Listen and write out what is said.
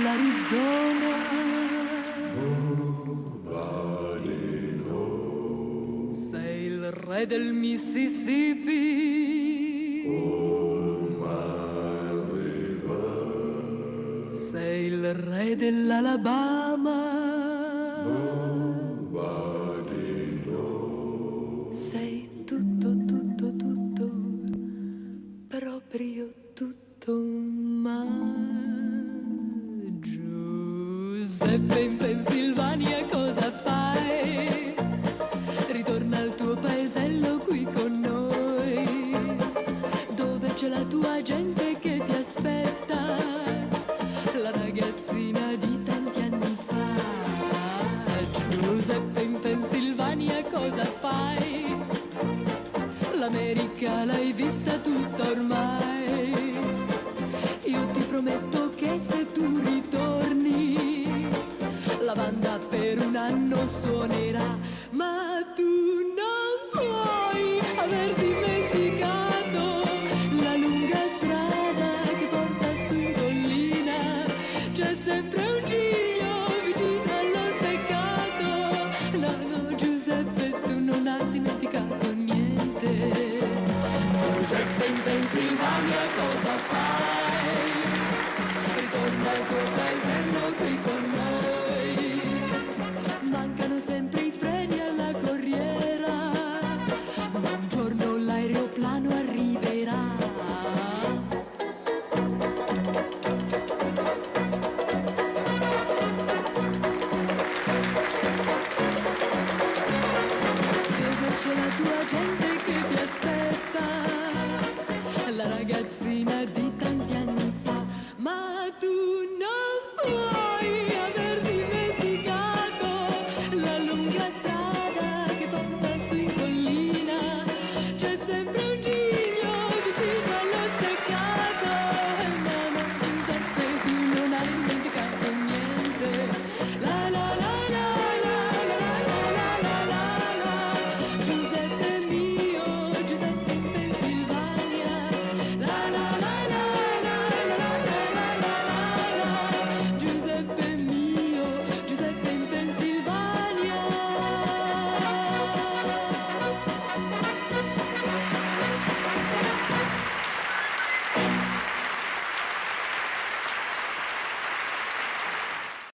dell'Arizona. Sei il re del Mississippi. Sei il re dell'Alabama. Sei tutto, tutto, tutto, proprio tutto, ma Giuseppe in Pennsylvania cosa fai? Ritorna al tuo paesello qui con noi, dove c'è la tua gente che ti aspetta, la ragazzina di tanti anni fa. Giuseppe in Pennsylvania cosa fai? L'America l'hai vista tutta ormai. Io ti prometto che se tu ritorni, la banda per un anno suonerà, ma tu non puoi aver dimenticato la lunga strada che porta su in collina. C'è sempre un giglio vicino allo steccato. No, no, Giuseppe, tu non hai dimenticato niente. Giuseppe in Pennsylvania cosa fai? Ritorna al tuo paesello qui con noi. Mancano sempre i freni alla corriera, ma un giorno l'aeroplano arriverà. Dove c'è la tua gente che ti aspetta, la ragazzina di tanti anni fa, ma tu